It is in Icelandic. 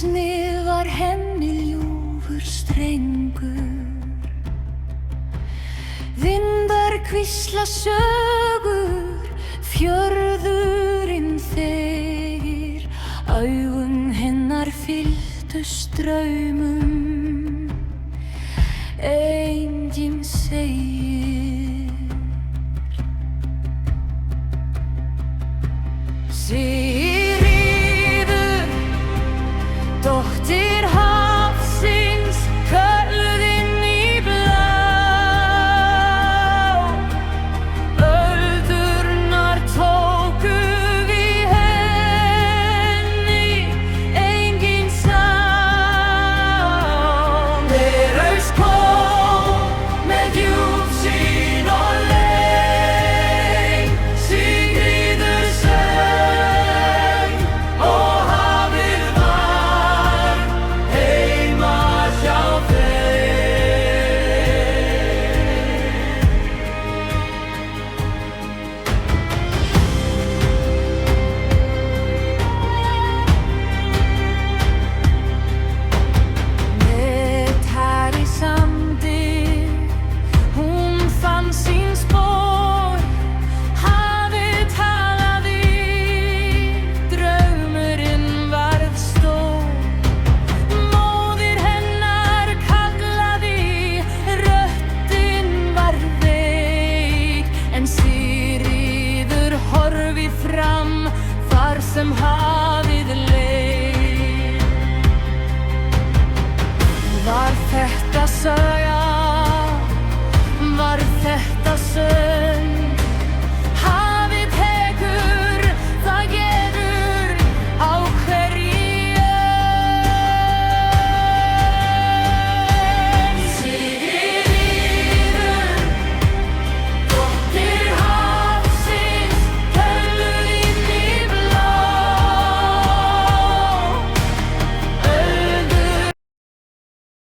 snið var henni ljúfur strengur. Vindar hvísla sögur, fjörðurinn þegir, augun hennar fylltu straumum. Enginn segir. Sigríður, dóttir hafsins, kölðin í blá. Öldurnar tóku við henni, enginn sá. Þeraus kom með djúp sín og leið, Sigríður söng og hafið var heima hjá Með tær í sandi, hún fann sín spor, hafið talaði, draumurinn varð stór. Móðir hennar kallaði, röddin var veik, en Sigríður horfi fram þar sem hafið leið. Var þetta saga? Var þetta sönn?